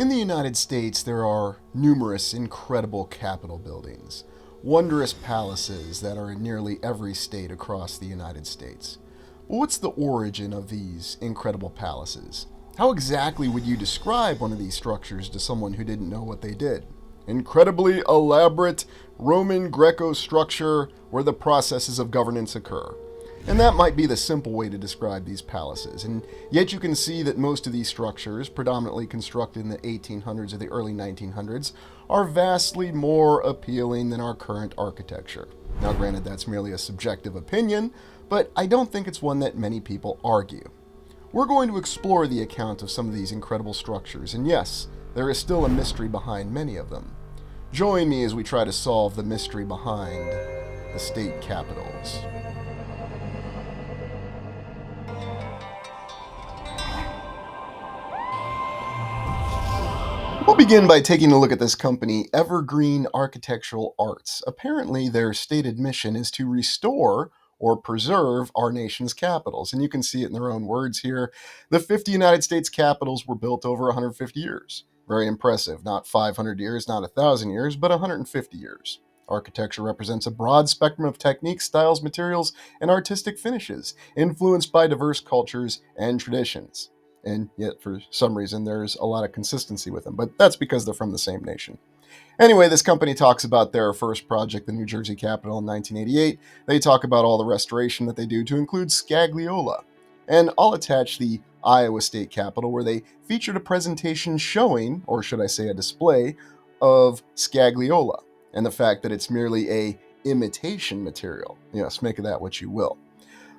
In the United States, there are numerous incredible Capitol buildings, wondrous palaces that are in nearly every state across the United States. But what's the origin of these incredible palaces? How exactly would you describe one of these structures to someone who didn't know what they did? Incredibly elaborate Roman Greco structure where the processes of governance occur. And that might be the simple way to describe these palaces, and yet you can see that most of these structures, predominantly constructed in the 1800s or the early 1900s, are vastly more appealing than our current architecture. Now granted, that's merely a subjective opinion, but I don't think it's one that many people argue. We're going to explore the account of some of these incredible structures, and yes, there is still a mystery behind many of them. Join me as we try to solve the mystery behind the state capitals. We'll begin by taking a look at this company, Evergreen Architectural Arts. Apparently, their stated mission is to restore or preserve our nation's capitals. And you can see it in their own words here. The 50 United States capitals were built over 150 years. Very impressive. Not 500 years, not 1,000 years, but 150 years. Architecture represents a broad spectrum of techniques, styles, materials, and artistic finishes, influenced by diverse cultures and traditions. And yet, for some reason, there's a lot of consistency with them, but that's because they're from the same nation. Anyway, this company talks about their first project, the New Jersey Capitol in 1988. They talk about all the restoration that they do to include Scagliola. And I'll attach the Iowa State Capitol, where they featured a presentation showing, or should I say a display, of Scagliola, and the fact that it's merely a imitation material. Yes, make of that what you will.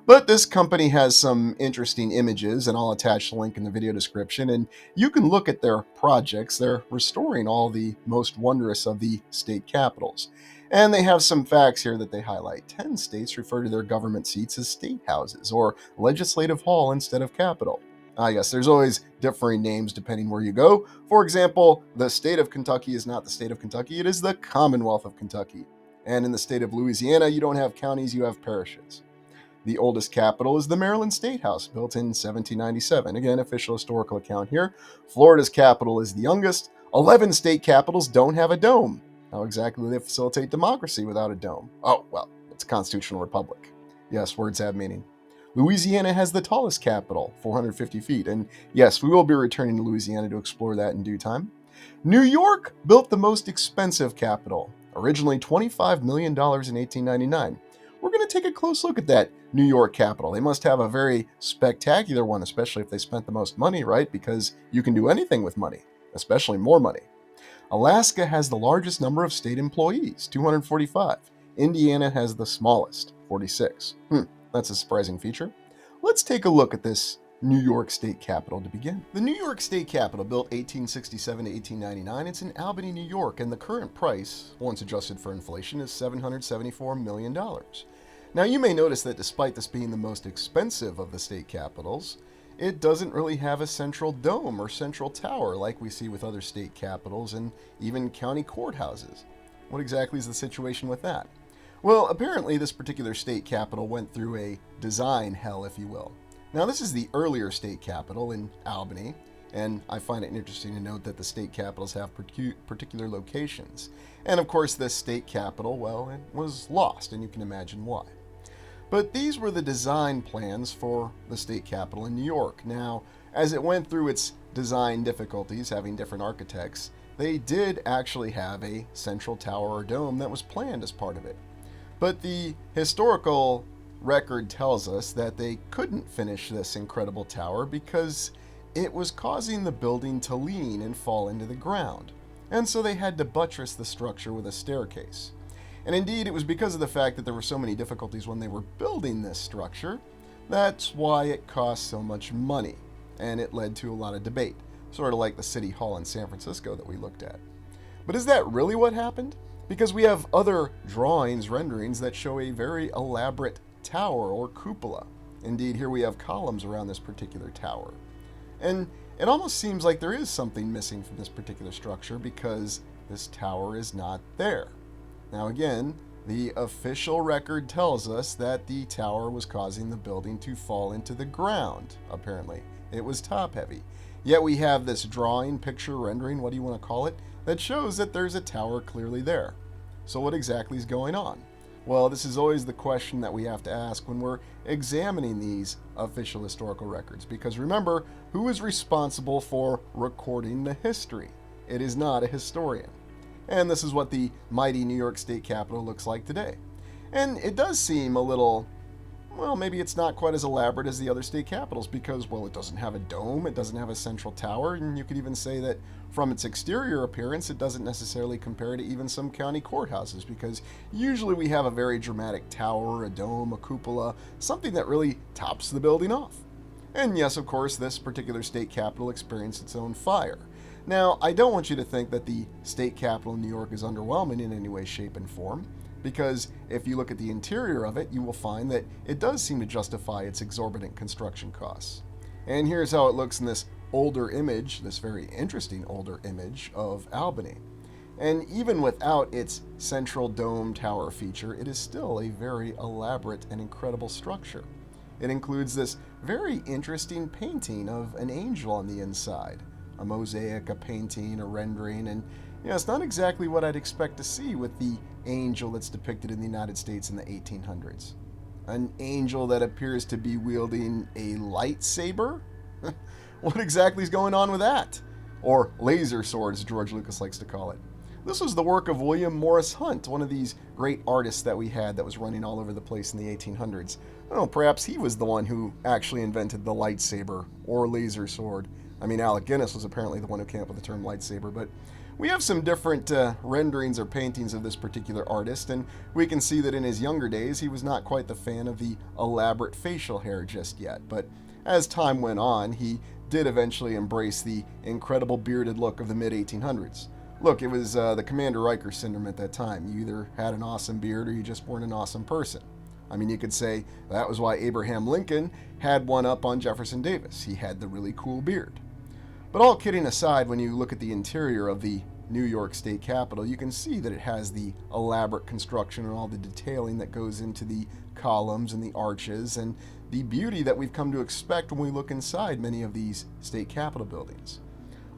But this company has some interesting images, and I'll attach the link in the video description, and you can look at their projects. They're restoring all the most wondrous of the state capitals. And they have some facts here that they highlight. 10 states refer to their government seats as state houses, or legislative hall instead of capitol. Yes, there's always differing names depending where you go. For example, the state of Kentucky is not the state of Kentucky, it is the Commonwealth of Kentucky. And in the state of Louisiana, you don't have counties, you have parishes. The oldest capitol is the Maryland State House, built in 1797. Again, official historical account here. Florida's capitol is the youngest. 11 state capitals don't have a dome. How exactly do they facilitate democracy without a dome? Oh, well, it's a constitutional republic. Yes, words have meaning. Louisiana has the tallest capitol, 450 feet. And yes, we will be returning to Louisiana to explore that in due time. New York built the most expensive capitol, originally $25 million in 1899. We're going to take a close look at that New York Capitol. They must have a very spectacular one, especially if they spent the most money, right? Because you can do anything with money, especially more money. Alaska has the largest number of state employees, 245. Indiana has the smallest, 46. That's a surprising feature. Let's take a look at this New York State Capitol to begin. The New York State Capitol, built 1867 to 1899, it's in Albany, New York, and the current price, once adjusted for inflation, is $774 million. Now, you may notice that despite this being the most expensive of the state capitals, it doesn't really have a central dome or central tower like we see with other state capitals and even county courthouses. What exactly is the situation with that? Well, apparently this particular state capitol went through a design hell, if you will. Now, this is the earlier state capitol in Albany, and I find it interesting to note that the state capitals have particular locations. And of course, this state capitol, well, it was lost, and you can imagine why. But these were the design plans for the state capitol in New York. Now, as it went through its design difficulties, having different architects, they did actually have a central tower or dome that was planned as part of it. But the historical record tells us that they couldn't finish this incredible tower because it was causing the building to lean and fall into the ground. And so they had to buttress the structure with a staircase. And indeed, it was because of the fact that there were so many difficulties when they were building this structure. That's why it cost so much money, and it led to a lot of debate, sort of like the City Hall in San Francisco that we looked at. But is that really what happened? Because we have other drawings, renderings that show a very elaborate tower or cupola. Indeed, here we have columns around this particular tower. And it almost seems like there is something missing from this particular structure because this tower is not there. Now again, the official record tells us that the tower was causing the building to fall into the ground, apparently. It was top heavy. Yet we have this drawing, picture, rendering, what do you want to call it, that shows that there's a tower clearly there. So what exactly is going on? Well, this is always the question that we have to ask when we're examining these official historical records, because remember, who is responsible for recording the history? It is not a historian. And this is what the mighty New York State Capitol looks like today. And it does seem a little, well, maybe it's not quite as elaborate as the other state capitals because, well, it doesn't have a dome, it doesn't have a central tower, and you could even say that from its exterior appearance, it doesn't necessarily compare to even some county courthouses because usually we have a very dramatic tower, a dome, a cupola, something that really tops the building off. And yes, of course, this particular state capitol experienced its own fire. Now, I don't want you to think that the state capitol in New York is underwhelming in any way, shape, and form, because if you look at the interior of it, you will find that it does seem to justify its exorbitant construction costs. And here's how it looks in this older image, this very interesting older image of Albany. And even without its central dome tower feature, it is still a very elaborate and incredible structure. It includes this very interesting painting of an angel on the inside. A mosaic, a painting, a rendering, and it's not exactly what I'd expect to see with the angel that's depicted in the United States in the 1800s. An angel that appears to be wielding a lightsaber? What exactly is going on with that? Or laser sword, as George Lucas likes to call it. This was the work of William Morris Hunt, one of these great artists that we had that was running all over the place in the 1800s. I don't know, perhaps he was the one who actually invented the lightsaber or laser sword. I mean, Alec Guinness was apparently the one who came up with the term lightsaber, but we have some different renderings or paintings of this particular artist, and we can see that in his younger days he was not quite the fan of the elaborate facial hair just yet, but as time went on, he did eventually embrace the incredible bearded look of the mid-1800s. Look, it was the Commander Riker syndrome at that time. You either had an awesome beard or you just weren't an awesome person. I mean, you could say that was why Abraham Lincoln had one up on Jefferson Davis. He had the really cool beard. But all kidding aside, when you look at the interior of the New York State Capitol, you can see that it has the elaborate construction and all the detailing that goes into the columns and the arches and the beauty that we've come to expect when we look inside many of these state capitol buildings.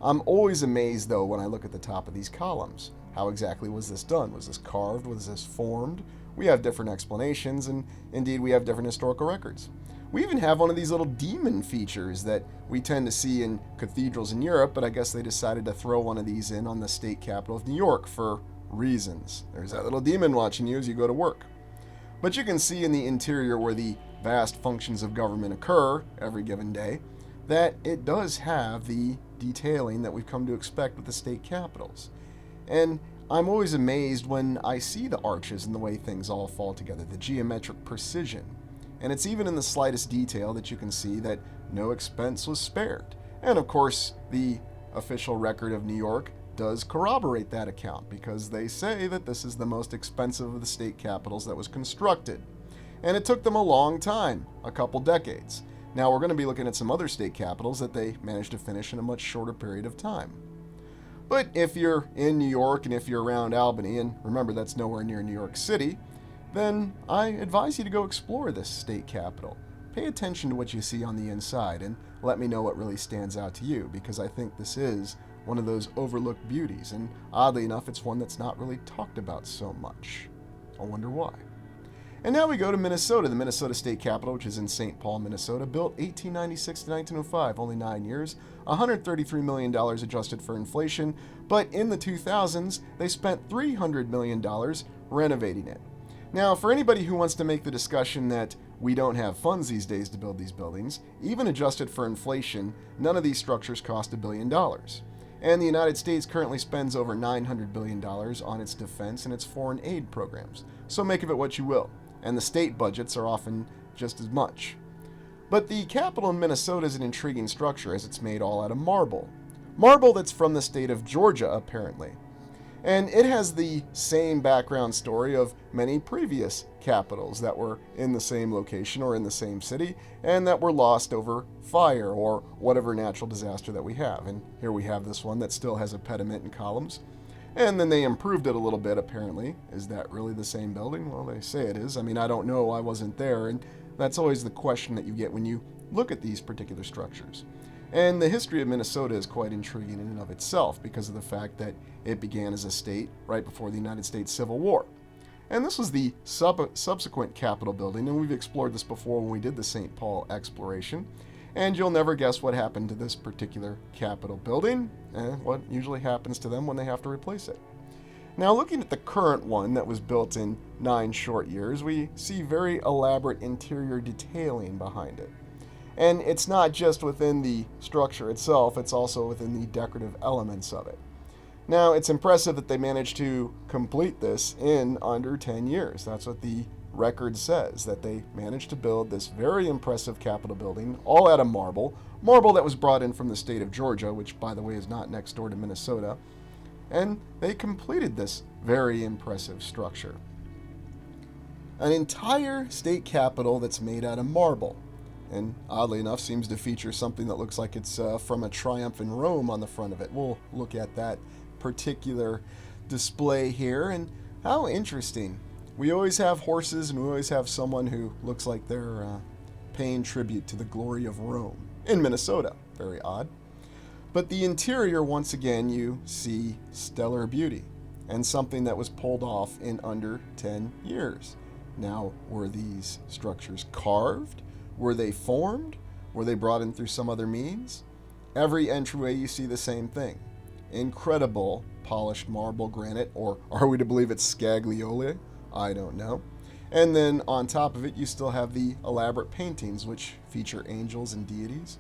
I'm always amazed, though, when I look at the top of these columns. How exactly was this done? Was this carved? Was this formed? We have different explanations, and indeed we have different historical records. We even have one of these little demon features that we tend to see in cathedrals in Europe, but I guess they decided to throw one of these in on the state capital of New York for reasons. There's that little demon watching you as you go to work. But you can see in the interior where the vast functions of government occur every given day that it does have the detailing that we've come to expect with the state capitals. And I'm always amazed when I see the arches and the way things all fall together, the geometric precision. And it's even in the slightest detail that you can see that no expense was spared. And of course, the official record of New York does corroborate that account because they say that this is the most expensive of the state capitals that was constructed. And it took them a long time, a couple decades. Now we're going to be looking at some other state capitals that they managed to finish in a much shorter period of time. But if you're in New York and if you're around Albany, and remember that's nowhere near New York City, then I advise you to go explore this state capitol. Pay attention to what you see on the inside and let me know what really stands out to you, because I think this is one of those overlooked beauties, and oddly enough, it's one that's not really talked about so much. I wonder why. And now we go to Minnesota, the Minnesota State Capitol, which is in St. Paul, Minnesota, built 1896 to 1905, only 9 years, $133 million adjusted for inflation, but in the 2000s, they spent $300 million renovating it. Now, for anybody who wants to make the discussion that we don't have funds these days to build these buildings, even adjusted for inflation, none of these structures cost $1 billion. And the United States currently spends over $900 billion on its defense and its foreign aid programs. So make of it what you will. And the state budgets are often just as much. But the Capitol in Minnesota is an intriguing structure as it's made all out of marble. Marble that's from the state of Georgia, apparently. And it has the same background story of many previous capitals that were in the same location or in the same city and that were lost over fire or whatever natural disaster that we have. And here we have this one that still has a pediment and columns. And then they improved it a little bit, apparently. Is that really the same building? Well, they say it is. I mean, I don't know. I wasn't there. And that's always the question that you get when you look at these particular structures. And the history of Minnesota is quite intriguing in and of itself because of the fact that it began as a state right before the United States Civil War. And this was the subsequent Capitol building, and we've explored this before when we did the St. Paul exploration. And you'll never guess what happened to this particular Capitol building, and what usually happens to them when they have to replace it. Now, looking at the current one that was built in 9 short years, we see very elaborate interior detailing behind it. And it's not just within the structure itself, it's also within the decorative elements of it. Now, it's impressive that they managed to complete this in under 10 years. That's what the record says, that they managed to build this very impressive Capitol building, all out of marble that was brought in from the state of Georgia, which, by the way, is not next door to Minnesota. And they completed this very impressive structure. An entire state capitol that's made out of marble. And oddly enough, seems to feature something that looks like it's from a triumph in Rome on the front of it. We'll look at that particular display here, and how interesting. We always have horses, and we always have someone who looks like they're paying tribute to the glory of Rome in Minnesota. Very odd. But the interior, once again, you see stellar beauty, and something that was pulled off in under 10 years. Now, were these structures carved? Were they formed? Were they brought in through some other means? Every entryway you see the same thing. Incredible polished marble granite, or are we to believe it's scagliole? I don't know. And then on top of it, you still have the elaborate paintings, which feature angels and deities.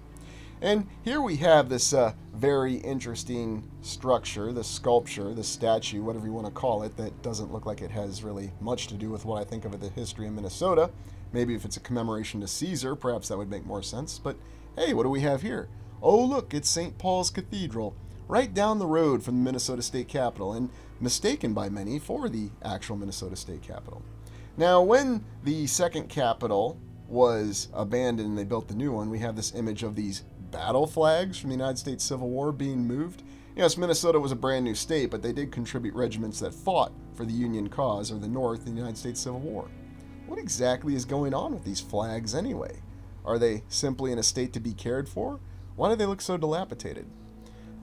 And here we have this very interesting structure, the sculpture, the statue, whatever you want to call it, that doesn't look like it has really much to do with what I think of the history of Minnesota. Maybe if it's a commemoration to Caesar, perhaps that would make more sense. But hey, what do we have here? Oh, look, it's St. Paul's Cathedral, right down the road from the Minnesota State Capitol, and mistaken by many for the actual Minnesota State Capitol. Now, when the second Capitol was abandoned and they built the new one, we have this image of these battle flags from the United States Civil War being moved. Yes, Minnesota was a brand new state, but they did contribute regiments that fought for the Union cause, or the North, in the United States Civil War. What exactly is going on with these flags anyway? Are they simply in a state to be cared for? Why do they look so dilapidated?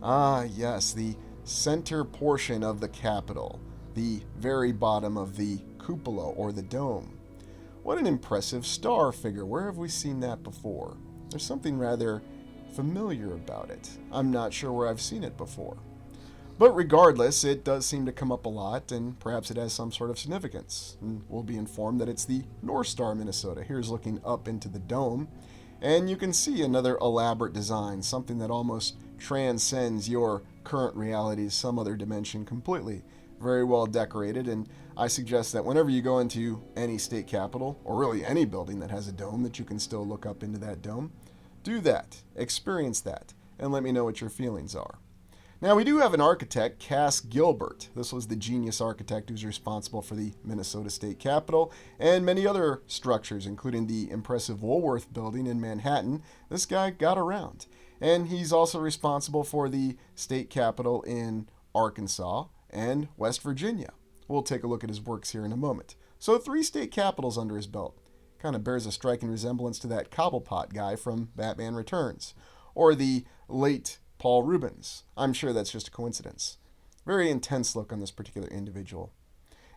Ah, yes, the center portion of the Capitol, the very bottom of the cupola or the dome. What an impressive star figure. Where have we seen that before? There's something rather familiar about it. I'm not sure where I've seen it before. But regardless, it does seem to come up a lot, and perhaps it has some sort of significance. And we'll be informed that it's the North Star, Minnesota. Here's looking up into the dome, and you can see another elaborate design, something that almost transcends your current reality to some other dimension completely. Very well decorated, and I suggest that whenever you go into any state capitol, or really any building that has a dome, that you can still look up into that dome. Do that, experience that, and let me know what your feelings are. Now, we do have an architect, Cass Gilbert. This was the genius architect who's responsible for the Minnesota State Capitol and many other structures, including the impressive Woolworth Building in Manhattan. This guy got around. And he's also responsible for the state capitol in Arkansas and West Virginia. We'll take a look at his works here in a moment. So 3 state capitals under his belt. Kind of bears a striking resemblance to that Cobblepot guy from Batman Returns, or the late Paul Rubens. I'm sure that's just a coincidence. Very intense look on this particular individual.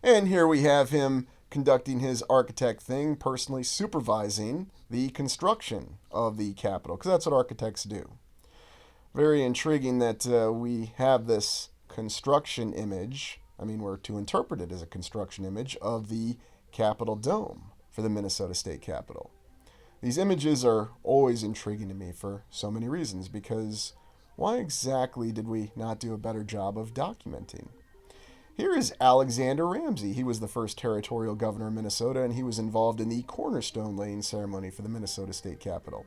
And here we have him conducting his architect thing, personally supervising the construction of the Capitol, because that's what architects do. Very intriguing that we have this construction image. We're to interpret it as a construction image of the Capitol Dome for the Minnesota State Capitol. These images are always intriguing to me for so many reasons, because why exactly did we not do a better job of documenting? Here is Alexander Ramsey. He was the first territorial governor of Minnesota, and he was involved in the cornerstone laying ceremony for the Minnesota State Capitol.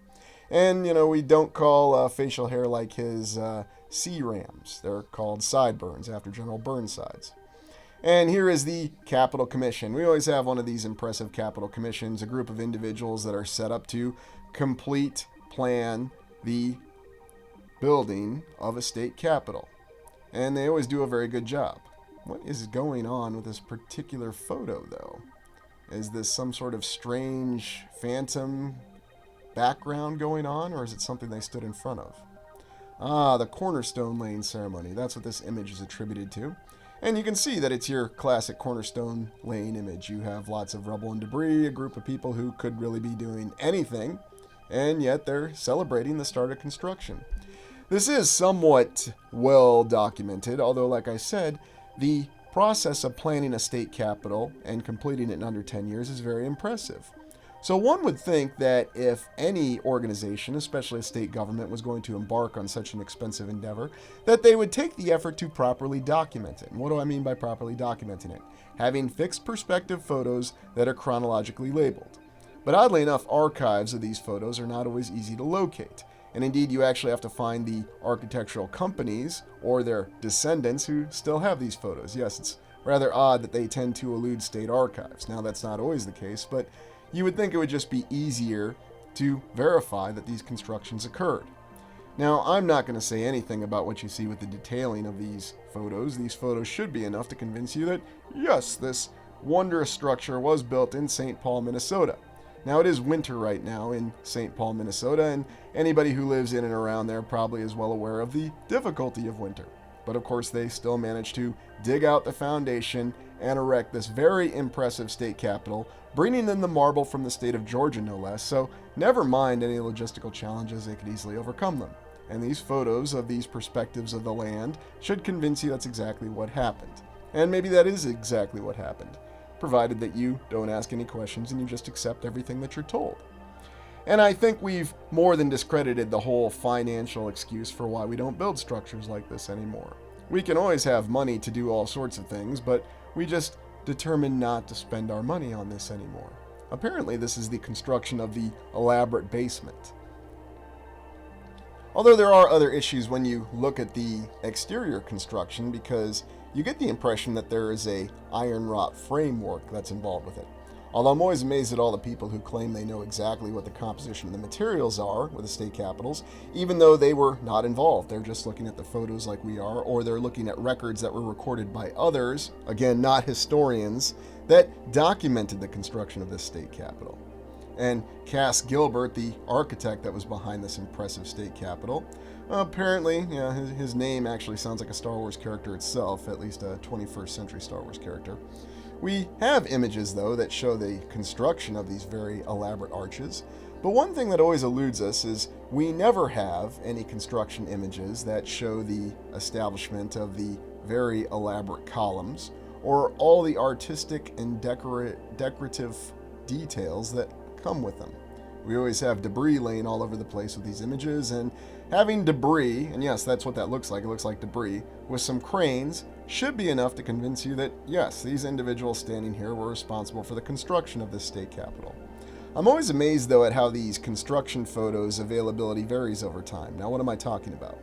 And, we don't call facial hair like his sea rams. They're called sideburns, after General Burnside's. And here is the Capitol Commission. We always have one of these impressive Capitol Commissions, a group of individuals that are set up to complete, plan the building of a state capitol. And they always do a very good job. What is going on with this particular photo, though? Is this some sort of strange phantom background going on, or is it something they stood in front of? Ah, the cornerstone laying ceremony. That's what this image is attributed to. And you can see that it's your classic cornerstone laying image. You have lots of rubble and debris, a group of people who could really be doing anything, and yet they're celebrating the start of construction. This is somewhat well documented, although, like I said, the process of planning a state capitol and completing it in under 10 years is very impressive. So one would think that if any organization, especially a state government, was going to embark on such an expensive endeavor, that they would take the effort to properly document it. And what do I mean by properly documenting it? Having fixed perspective photos that are chronologically labeled. But oddly enough, archives of these photos are not always easy to locate. And indeed, you actually have to find the architectural companies or their descendants who still have these photos. Yes, it's rather odd that they tend to elude state archives. Now, that's not always the case, but you would think it would just be easier to verify that these constructions occurred. Now, I'm not going to say anything about what you see with the detailing of these photos. These photos should be enough to convince you that, yes, this wondrous structure was built in St. Paul, Minnesota. Now, it is winter right now in St. Paul, Minnesota, and anybody who lives in and around there probably is well aware of the difficulty of winter. But of course, they still managed to dig out the foundation and erect this very impressive state capitol, bringing in the marble from the state of Georgia, no less. So never mind any logistical challenges, they could easily overcome them. And these photos of these perspectives of the land should convince you that's exactly what happened. And maybe that is exactly what happened, provided that you don't ask any questions and you just accept everything that you're told. And I think we've more than discredited the whole financial excuse for why we don't build structures like this anymore. We can always have money to do all sorts of things, but we just determined not to spend our money on this anymore. Apparently, this is the construction of the elaborate basement. Although there are other issues when you look at the exterior construction, because you get the impression that there is a iron wrought framework that's involved with it. Although I'm always amazed at all the people who claim they know exactly what the composition of the materials are with the state capitals, even though they were not involved. They're just looking at the photos like we are, or they're looking at records that were recorded by others, again, not historians, that documented the construction of this state capitol. And Cass Gilbert, the architect that was behind this impressive state capitol, apparently, his name actually sounds like a Star Wars character itself, at least a 21st century Star Wars character. We have images, though, that show the construction of these very elaborate arches. But one thing that always eludes us is we never have any construction images that show the establishment of the very elaborate columns or all the artistic and decorative details that come with them. We always have debris laying all over the place with these images, and having debris, and yes, that's what that looks like, it looks like debris, with some cranes should be enough to convince you that, yes, these individuals standing here were responsible for the construction of this state capitol. I'm always amazed, though, at how these construction photos availability varies over time. Now, what am I talking about?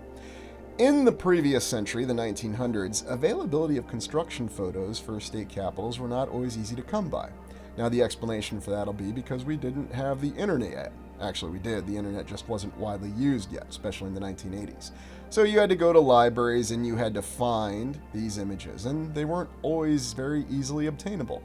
In the previous century, the 1900s, availability of construction photos for state capitals were not always easy to come by. Now, the explanation for that will be because we didn't have the internet yet. Actually, we did. The internet just wasn't widely used yet, especially in the 1980s. So you had to go to libraries and you had to find these images, and they weren't always very easily obtainable.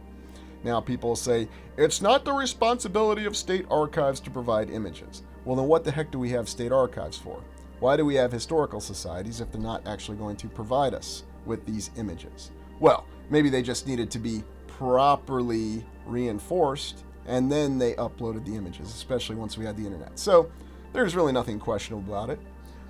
Now, people say, it's not the responsibility of state archives to provide images. Well, then what the heck do we have state archives for? Why do we have historical societies if they're not actually going to provide us with these images? Well, maybe they just needed to be properly reinforced, and then they uploaded the images, especially once we had the internet. So there's really nothing questionable about it.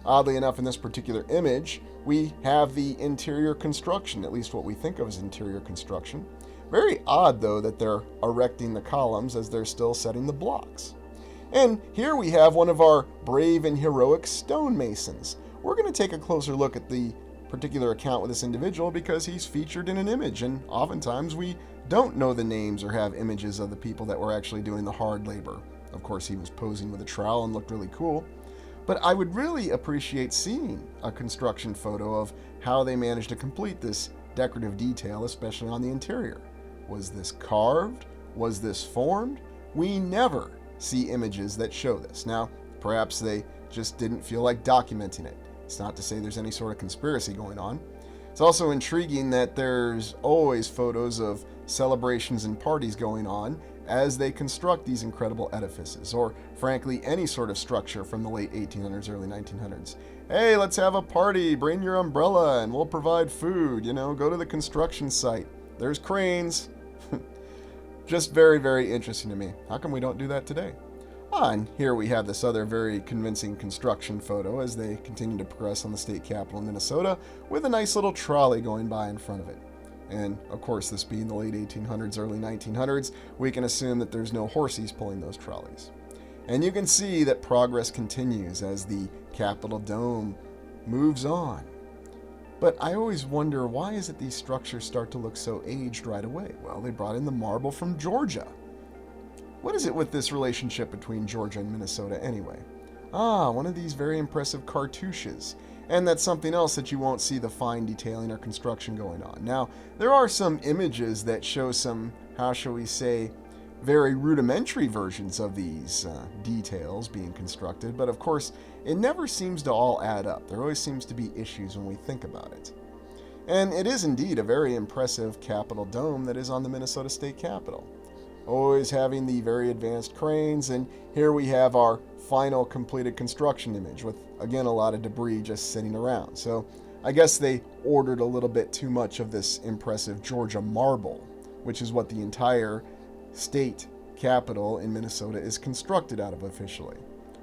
Oddly enough, in this particular image, we have the interior construction, at least what we think of as interior construction. Very odd, though, that they're erecting the columns as they're still setting the blocks. And here we have one of our brave and heroic stonemasons. We're going to take a closer look at the particular account with this individual because he's featured in an image, and oftentimes we don't know the names or have images of the people that were actually doing the hard labor. Of course, he was posing with a trowel and looked really cool. But I would really appreciate seeing a construction photo of how they managed to complete this decorative detail, especially on the interior. Was this carved? Was this formed? We never see images that show this. Now, perhaps they just didn't feel like documenting it. It's not to say there's any sort of conspiracy going on. It's also intriguing that there's always photos of celebrations and parties going on as they construct these incredible edifices, or frankly, any sort of structure from the late 1800s, early 1900s. Hey, let's have a party, bring your umbrella, and we'll provide food, go to the construction site. There's cranes. Just very, very interesting to me. How come we don't do that today? And here we have this other very convincing construction photo as they continue to progress on the state capitol in Minnesota with a nice little trolley going by in front of it. And of course, this being the late 1800s, early 1900s, we can assume that there's no horses pulling those trolleys. And you can see that progress continues as the Capitol Dome moves on. But I always wonder, why is it these structures start to look so aged right away? Well, they brought in the marble from Georgia. What is it with this relationship between Georgia and Minnesota anyway? One of these very impressive cartouches. And that's something else that you won't see the fine detailing or construction going on. Now, there are some images that show some, how shall we say, very rudimentary versions of these details being constructed, but of course, it never seems to all add up. There always seems to be issues when we think about it. And it is indeed a very impressive Capitol Dome that is on the Minnesota State Capitol. Always having the very advanced cranes, and here we have our final completed construction image with, again, a lot of debris just sitting around. So I guess they ordered a little bit too much of this impressive Georgia marble, which is what the entire state capitol in Minnesota is constructed out of officially.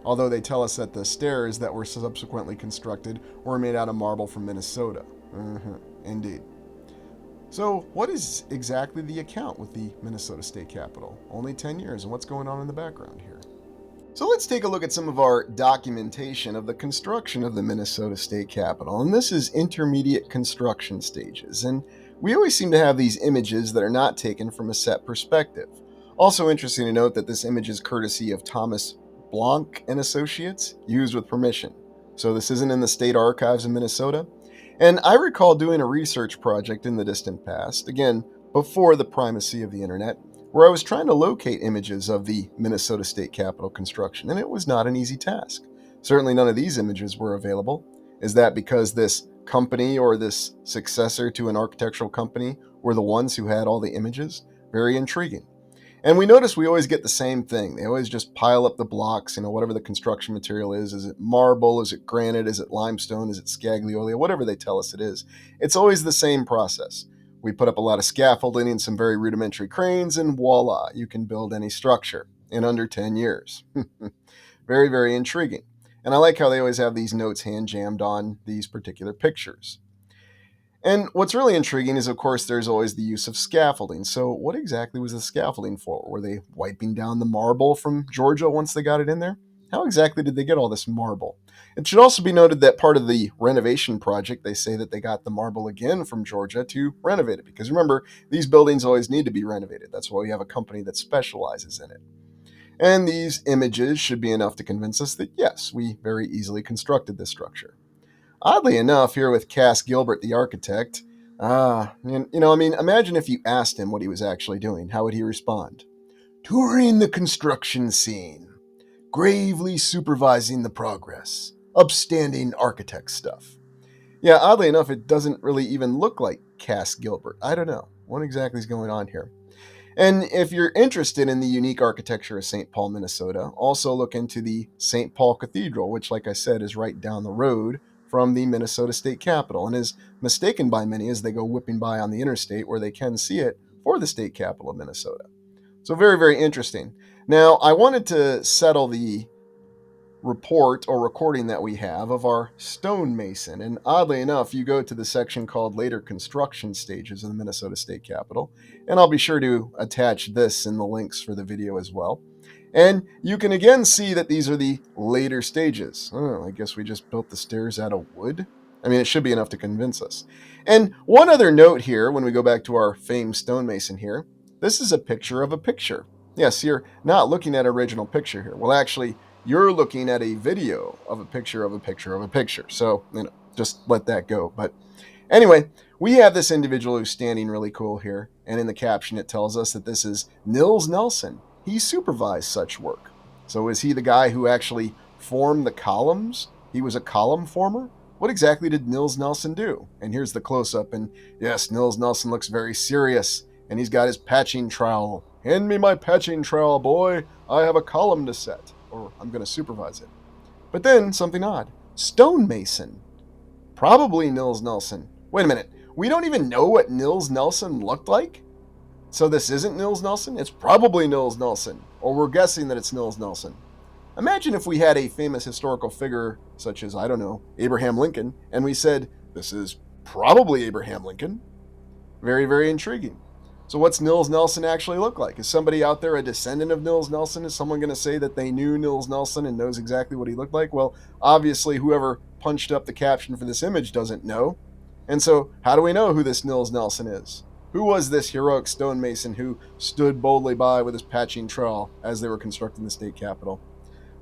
Although they tell us that the stairs that were subsequently constructed were made out of marble from Minnesota. Indeed. So, what is exactly the account with the Minnesota State Capitol? Only 10 years, and what's going on in the background here? So let's take a look at some of our documentation of the construction of the Minnesota State Capitol. And this is intermediate construction stages. And we always seem to have these images that are not taken from a set perspective. Also interesting to note that this image is courtesy of Thomas Blanc and Associates, used with permission. So this isn't in the state archives in Minnesota. And I recall doing a research project in the distant past, again, before the primacy of the internet, where I was trying to locate images of the Minnesota State Capitol construction, and it was not an easy task. Certainly none of these images were available. Is that because this company or this successor to an architectural company were the ones who had all the images? Very intriguing. And we notice we always get the same thing. They always just pile up the blocks, whatever the construction material is. Is it marble? Is it granite? Is it limestone? Is it scagliola? Whatever they tell us it is. It's always the same process. We put up a lot of scaffolding and some very rudimentary cranes, and voila, you can build any structure in under 10 years. Very, very intriguing. And I like how they always have these notes hand jammed on these particular pictures. And what's really intriguing is, of course, there's always the use of scaffolding. So what exactly was the scaffolding for? Were they wiping down the marble from Georgia once they got it in there? How exactly did they get all this marble? It should also be noted that part of the renovation project, they say that they got the marble again from Georgia to renovate it. Because remember, these buildings always need to be renovated. That's why we have a company that specializes in it. And these images should be enough to convince us that, yes, we very easily constructed this structure. Oddly enough, here with Cass Gilbert, the architect, imagine if you asked him what he was actually doing. How would he respond? Touring the construction scene, gravely supervising the progress, upstanding architect stuff. Yeah, oddly enough, it doesn't really even look like Cass Gilbert. I don't know. What exactly is going on here? And if you're interested in the unique architecture of St. Paul, Minnesota, also look into the St. Paul Cathedral, which, like I said, is right down the road from the Minnesota State Capitol and is mistaken by many as they go whipping by on the interstate where they can see it for the state capital of Minnesota. So very, very interesting. Now, I wanted to settle the report or recording that we have of our stonemason. And oddly enough, you go to the section called Later Construction Stages in the Minnesota State Capitol, and I'll be sure to attach this in the links for the video as well. And you can again see that these are the later stages. Oh, I guess we just built the stairs out of wood. I mean, it should be enough to convince us. And one other note here, when we go back to our famed stonemason here, this is a picture of a picture. Yes, you're not looking at original picture here. Well, actually, you're looking at a video of a picture of a picture of a picture. So, just let that go. But anyway, we have this individual who's standing really cool here. And in the caption, it tells us that this is Nils Nelson. He supervised such work. So is he the guy who actually formed the columns? He was a column former? What exactly did Nils Nelson do? And here's the close-up. And yes, Nils Nelson looks very serious. And he's got his patching trowel hand me my patching trowel, boy. I have a column to set, or I'm going to supervise it. But then something odd. Stonemason. Probably Nils Nelson. Wait a minute. We don't even know what Nils Nelson looked like? So this isn't Nils Nelson? It's probably Nils Nelson. Or we're guessing that it's Nils Nelson. Imagine if we had a famous historical figure such as, I don't know, Abraham Lincoln, and we said, this is probably Abraham Lincoln. Very, very intriguing. So what's Nils Nelson actually look like? Is somebody out there a descendant of Nils Nelson? Is someone going to say that they knew Nils Nelson and knows exactly what he looked like? Well, obviously whoever punched up the caption for this image doesn't know. And so how do we know who this Nils Nelson is? Who was this heroic stonemason who stood boldly by with his patching trowel as they were constructing the state capitol?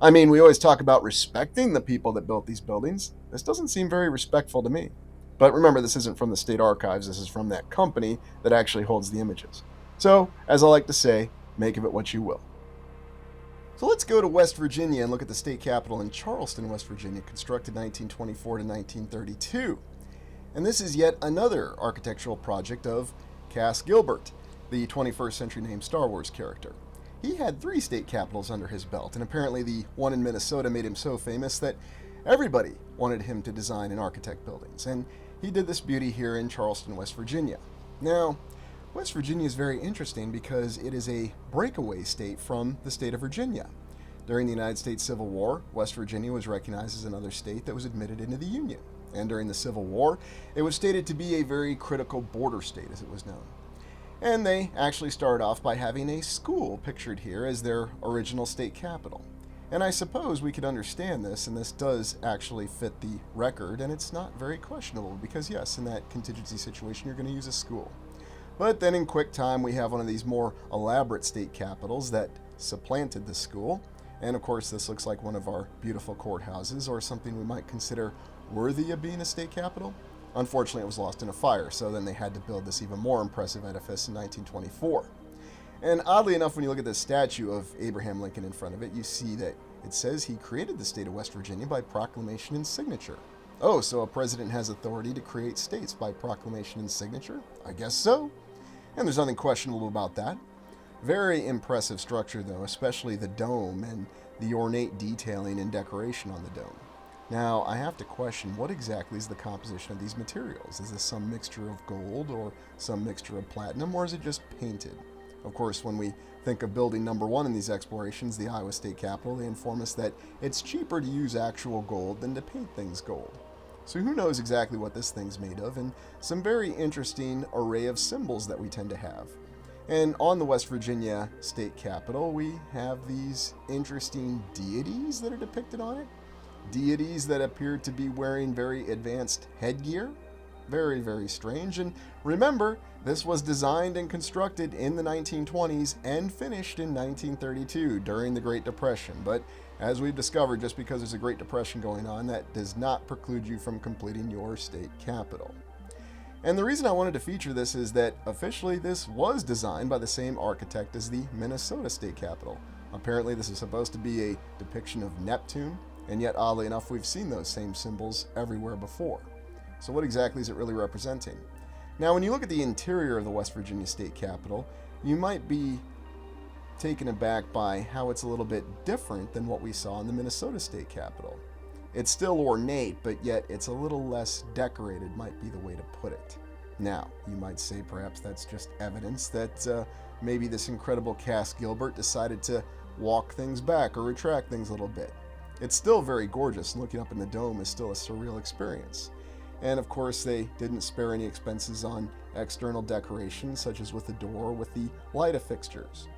I mean, we always talk about respecting the people that built these buildings. This doesn't seem very respectful to me. But remember, this isn't from the state archives. This is from that company that actually holds the images. So, as I like to say, make of it what you will. So let's go to West Virginia and look at the state capitol in Charleston, West Virginia, constructed 1924 to 1932. And this is yet another architectural project of Cass Gilbert, the 21st century named Star Wars character. He had 3 state capitals under his belt, and apparently the one in Minnesota made him so famous that everybody wanted him to design and architect buildings, and he did this beauty here in Charleston, West Virginia. Now, West Virginia is very interesting because it is a breakaway state from the state of Virginia. During the United States Civil War, West Virginia was recognized as another state that was admitted into the Union. And during the Civil War, it was stated to be a very critical border state, as it was known. And they actually started off by having a school pictured here as their original state capital. And I suppose we could understand this, and this does actually fit the record, and it's not very questionable because, yes, in that contingency situation, you're going to use a school. But then in quick time, we have one of these more elaborate state capitals that supplanted the school. And of course, this looks like one of our beautiful courthouses, or something we might consider worthy of being a state capital. Unfortunately, it was lost in a fire, so then they had to build this even more impressive edifice in 1924. And oddly enough, when you look at the statue of Abraham Lincoln in front of it, you see that it says he created the state of West Virginia by proclamation and signature. Oh, so a president has authority to create states by proclamation and signature? I guess so. And there's nothing questionable about that. Very impressive structure, though, especially the dome and the ornate detailing and decoration on the dome. Now, I have to question, what exactly is the composition of these materials? Is this some mixture of gold or some mixture of platinum, or is it just painted? Of course, when we think of building number 1 in these explorations, the Iowa State Capitol, they inform us that it's cheaper to use actual gold than to paint things gold. So who knows exactly what this thing's made of, and some very interesting array of symbols that we tend to have. And on the West Virginia State Capitol, we have these interesting deities that are depicted on it. Deities that appear to be wearing very advanced headgear. Very, very strange. And remember, this was designed and constructed in the 1920s and finished in 1932 during the Great Depression. But as we've discovered, just because there's a Great Depression going on, that does not preclude you from completing your state capitol. And the reason I wanted to feature this is that officially this was designed by the same architect as the Minnesota State Capitol. Apparently this is supposed to be a depiction of Neptune, and yet oddly enough we've seen those same symbols everywhere before. So what exactly is it really representing? Now when you look at the interior of the West Virginia State Capitol, you might be taken aback by how it's a little bit different than what we saw in the Minnesota State Capitol. It's still ornate, but yet it's a little less decorated, might be the way to put it. Now, you might say perhaps that's just evidence that maybe this incredible Cass Gilbert decided to walk things back or retract things a little bit. It's still very gorgeous, and looking up in the dome is still a surreal experience. And of course, they didn't spare any expenses on external decorations, such as with the door, with the light fixtures.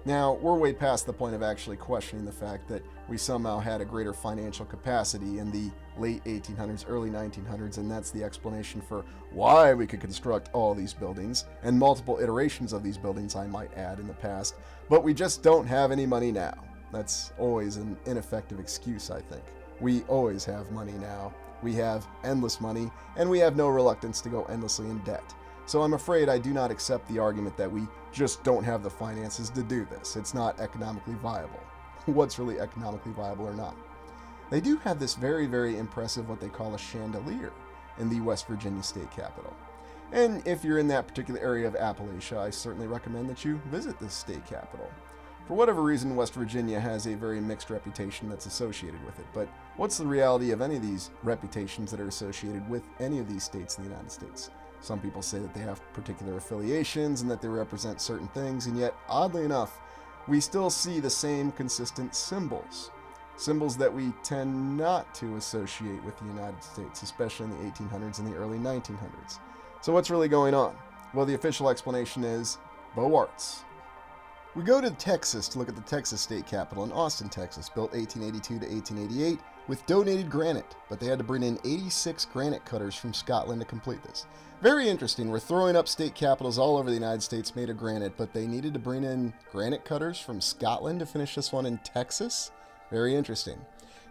Now, we're way past the point of actually questioning the fact that we somehow had a greater financial capacity in the late 1800s, early 1900s, and that's the explanation for why we could construct all these buildings, and multiple iterations of these buildings, I might add, in the past, but we just don't have any money now. That's always an ineffective excuse, I think. We always have money now. We have endless money, and we have no reluctance to go endlessly in debt. So I'm afraid I do not accept the argument that we just don't have the finances to do this. It's not economically viable. What's really economically viable or not? They do have this very, very impressive what they call a chandelier in the West Virginia State Capitol. And if you're in that particular area of Appalachia, I certainly recommend that you visit this state capital. For whatever reason, West Virginia has a very mixed reputation that's associated with it, but what's the reality of any of these reputations that are associated with any of these states in the United States? Some people say that they have particular affiliations and that they represent certain things, and yet, oddly enough, we still see the same consistent symbols. Symbols that we tend not to associate with the United States, especially in the 1800s and the early 1900s. So what's really going on? Well, the official explanation is Beaux Arts. We go to Texas to look at the Texas state capitol in Austin, Texas, built 1882 to 1888 with donated granite, but they had to bring in 86 granite cutters from Scotland to complete this. Very interesting. We're throwing up state capitals all over the United States made of granite, but they needed to bring in granite cutters from Scotland to finish this one in Texas? Very interesting.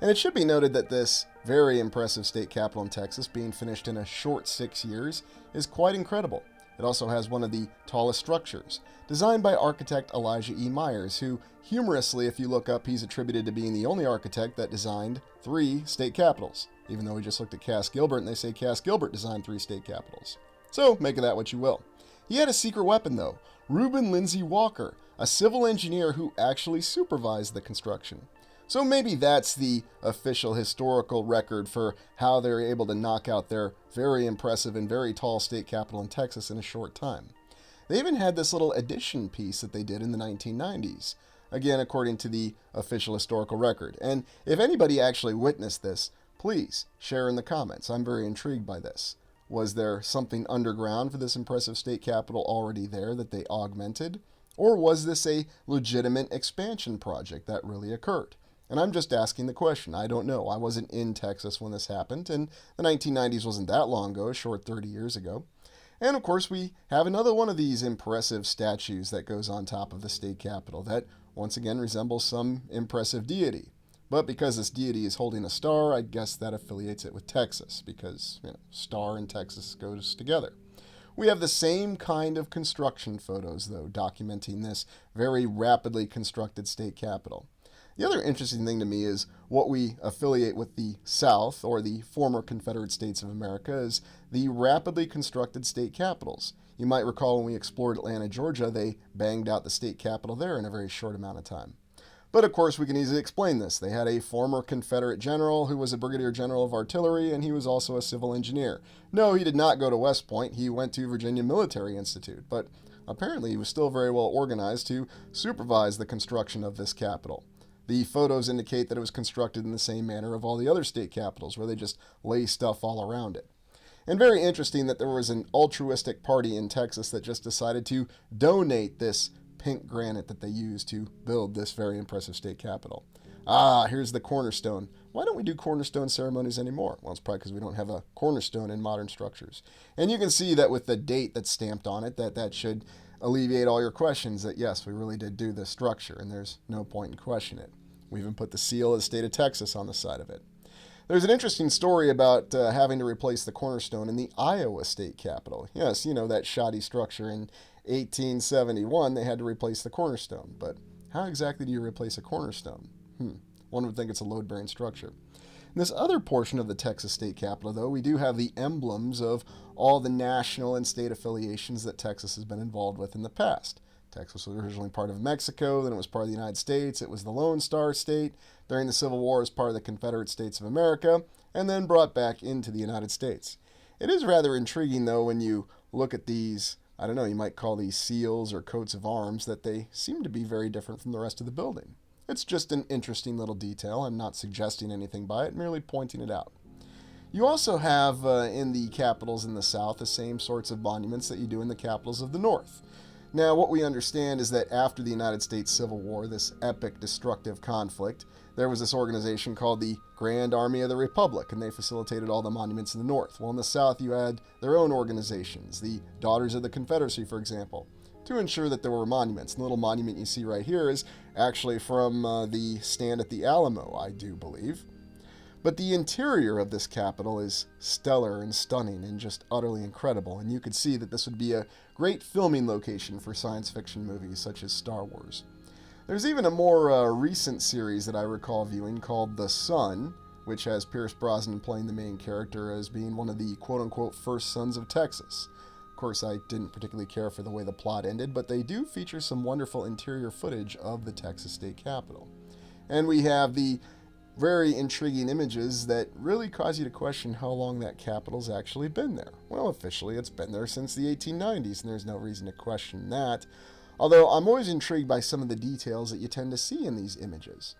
And it should be noted that this very impressive state capitol in Texas, being finished in a short 6 years, is quite incredible. It also has one of the tallest structures, designed by architect Elijah E. Myers, who, humorously, if you look up, he's attributed to being the only architect that designed 3 state capitals, even though we just looked at Cass Gilbert and they say Cass Gilbert designed 3 state capitals. So, make of that what you will. He had a secret weapon, though, Reuben Lindsay Walker, a civil engineer who actually supervised the construction. So maybe that's the official historical record for how they're able to knock out their very impressive and very tall state capitol in Texas in a short time. They even had this little addition piece that they did in the 1990s, again according to the official historical record. And if anybody actually witnessed this, please share in the comments. I'm very intrigued by this. Was there something underground for this impressive state capitol already there that they augmented? Or was this a legitimate expansion project that really occurred? And I'm just asking the question. I don't know. I wasn't in Texas when this happened, and the 1990s wasn't that long ago, a short 30 years ago. And of course, we have another one of these impressive statues that goes on top of the state capitol that once again resembles some impressive deity. But because this deity is holding a star, I guess that affiliates it with Texas, because star and Texas goes together. We have the same kind of construction photos, though, documenting this very rapidly constructed state capitol. The other interesting thing to me is what we affiliate with the South, or the former Confederate States of America, is the rapidly constructed state capitals. You might recall when we explored Atlanta, Georgia, they banged out the state capitol there in a very short amount of time. But of course, we can easily explain this. They had a former Confederate general who was a brigadier general of artillery, and he was also a civil engineer. No, he did not go to West Point. He went to Virginia Military Institute, but apparently he was still very well organized to supervise the construction of this capitol. The photos indicate that it was constructed in the same manner of all the other state capitals, where they just lay stuff all around it. And very interesting that there was an altruistic party in Texas that just decided to donate this pink granite that they used to build this very impressive state capitol. Here's the cornerstone. Why don't we do cornerstone ceremonies anymore? Well, it's probably because we don't have a cornerstone in modern structures. And you can see that with the date that's stamped on it, that should alleviate all your questions that yes, we really did do this structure, and there's no point in questioning it. We even put the seal of the state of Texas on the side of it. There's an interesting story about having to replace the cornerstone in the Iowa state capitol. Yes, that shoddy structure in 1871, they had to replace the cornerstone. But how exactly do you replace a cornerstone? One would think it's a load-bearing structure. In this other portion of the Texas state capitol, though, we do have the emblems of all the national and state affiliations that Texas has been involved with in the past. Texas was originally part of Mexico, then it was part of the United States, it was the Lone Star State, during the Civil War as part of the Confederate States of America, and then brought back into the United States. It is rather intriguing, though, when you look at these, I don't know, you might call these seals or coats of arms, that they seem to be very different from the rest of the building. It's just an interesting little detail. I'm not suggesting anything by it, merely pointing it out. You also have in the capitals in the South the same sorts of monuments that you do in the capitals of the North. Now, what we understand is that after the United States Civil War, this epic destructive conflict, there was this organization called the Grand Army of the Republic, and they facilitated all the monuments in the North. Well, in the South, you had their own organizations, the Daughters of the Confederacy, for example, to ensure that there were monuments. And the little monument you see right here is actually from the stand at the Alamo, I do believe. But the interior of this capitol is stellar and stunning and just utterly incredible, and you could see that this would be a great filming location for science fiction movies such as Star Wars. There's even a more recent series that I recall viewing called The Sun, which has Pierce Brosnan playing the main character as being one of the quote-unquote first sons of Texas. Of course, I didn't particularly care for the way the plot ended, but they do feature some wonderful interior footage of the Texas State Capitol. And we have the very intriguing images that really cause you to question how long that Capitol's actually been there. Well, officially, it's been there since the 1890s, and there's no reason to question that. Although I'm always intrigued by some of the details that you tend to see in these images.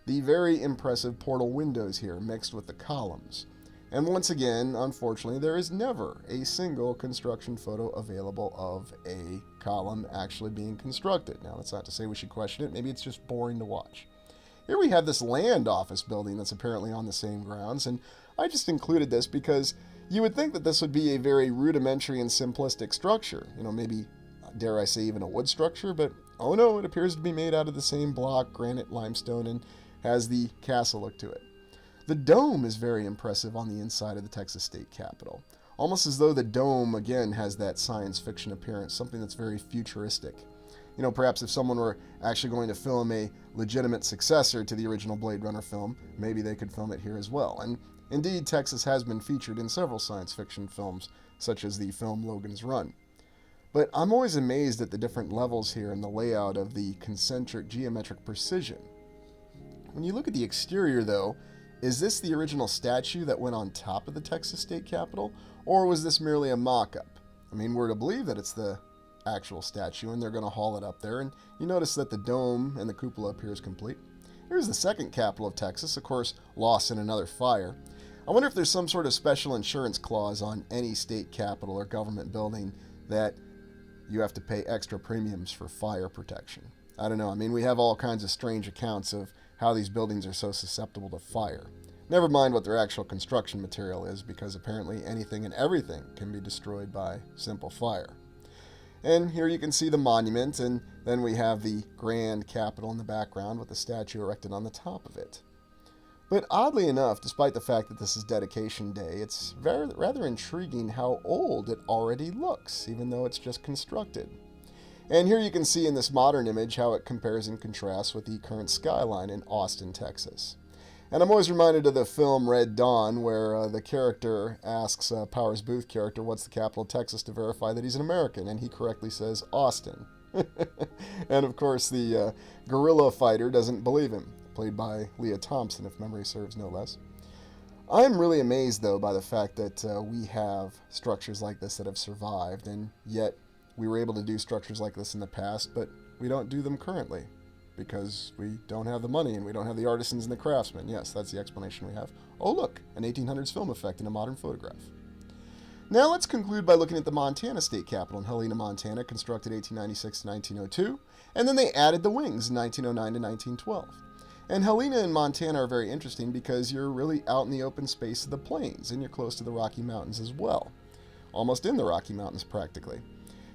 The very impressive portal windows here mixed with the columns. And once again, unfortunately, there is never a single construction photo available of a column actually being constructed. Now, that's not to say we should question it. Maybe it's just boring to watch. Here we have this land office building that's apparently on the same grounds, and I just included this because you would think that this would be a very rudimentary and simplistic structure. Maybe, dare I say, even a wood structure, but oh no, it appears to be made out of the same block, granite, limestone, and has the castle look to it. The dome is very impressive on the inside of the Texas State Capitol, almost as though the dome, again, has that science fiction appearance, something that's very futuristic. Perhaps if someone were actually going to film a legitimate successor to the original Blade Runner film, maybe they could film it here as well. And indeed, Texas has been featured in several science fiction films, such as the film Logan's Run. But I'm always amazed at the different levels here and the layout of the concentric geometric precision. When you look at the exterior, though, is this the original statue that went on top of the Texas State Capitol, or was this merely a mock-up? We're to believe that it's the actual statue, and they're going to haul it up there, and you notice that the dome and the cupola appears complete. Here's the second capital of Texas, of course, lost in another fire. I wonder if there's some sort of special insurance clause on any state capitol or government building that you have to pay extra premiums for fire protection. I don't know. We have all kinds of strange accounts of how these buildings are so susceptible to fire. Never mind what their actual construction material is, because apparently anything and everything can be destroyed by simple fire. And here you can see the monument, and then we have the grand Capitol in the background with the statue erected on the top of it. But oddly enough, despite the fact that this is Dedication Day, it's rather intriguing how old it already looks, even though it's just constructed. And here you can see in this modern image how it compares and contrasts with the current skyline in Austin, Texas. And I'm always reminded of the film Red Dawn, where the character asks Powers Booth character, what's the capital of Texas, to verify that he's an American, and he correctly says Austin. And of course the guerrilla fighter doesn't believe him, played by Leah Thompson, if memory serves, no less. I'm really amazed, though, by the fact that we have structures like this that have survived, and yet we were able to do structures like this in the past, but we don't do them currently. Because we don't have the money and we don't have the artisans and the craftsmen. Yes, that's the explanation we have. Oh look, an 1800s film effect in a modern photograph. Now let's conclude by looking at the Montana State Capitol in Helena, Montana, constructed 1896 to 1902, and then they added the wings in 1909 to 1912. And Helena and Montana are very interesting because you're really out in the open space of the plains, and you're close to the Rocky Mountains as well. Almost in the Rocky Mountains, practically.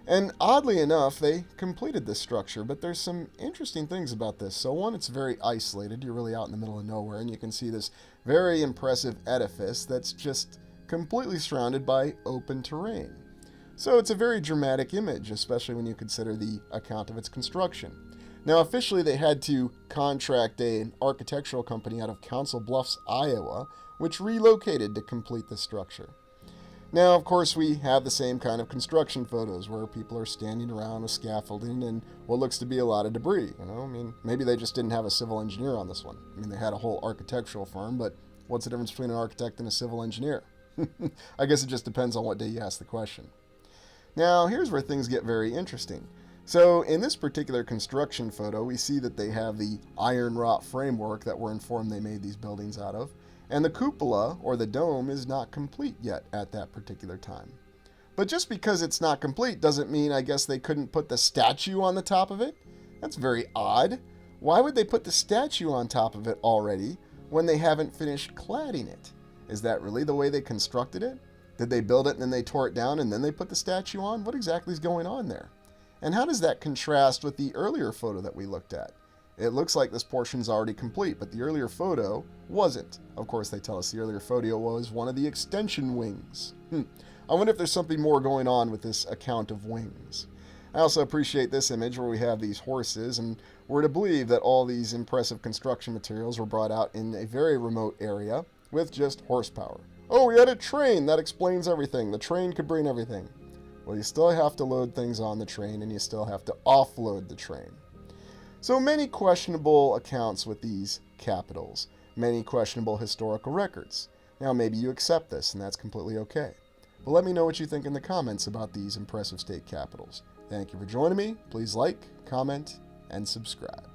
And oddly enough, they completed this structure, but there's some interesting things about this. So one, it's very isolated. You're really out in the middle of nowhere, and you can see this very impressive edifice that's just completely surrounded by open terrain. So it's a very dramatic image, especially when you consider the account of its construction. Now, officially, they had to contract an architectural company out of Council Bluffs, Iowa, which relocated to complete the structure. Now, of course, we have the same kind of construction photos where people are standing around with scaffolding and what looks to be a lot of debris. Maybe they just didn't have a civil engineer on this one. They had a whole architectural firm, but what's the difference between an architect and a civil engineer? I guess it just depends on what day you ask the question. Now, here's where things get very interesting. So, in this particular construction photo, we see that they have the iron wrought framework that we're informed they made these buildings out of. And the cupola, or the dome, is not complete yet at that particular time. But just because it's not complete doesn't mean, I guess, they couldn't put the statue on the top of it? That's very odd. Why would they put the statue on top of it already when they haven't finished cladding it? Is that really the way they constructed it? Did they build it and then they tore it down and then they put the statue on? What exactly is going on there? And how does that contrast with the earlier photo that we looked at? It looks like this portion's already complete, but the earlier photo wasn't. Of course, they tell us the earlier photo was one of the extension wings. I wonder if there's something more going on with this account of wings. I also appreciate this image where we have these horses, and we're to believe that all these impressive construction materials were brought out in a very remote area with just horsepower. Oh, we had a train! That explains everything. The train could bring everything. Well, you still have to load things on the train and you still have to offload the train. So many questionable accounts with these capitals, many questionable historical records. Now, maybe you accept this, and that's completely okay. But let me know what you think in the comments about these impressive state capitals. Thank you for joining me. Please like, comment, and subscribe.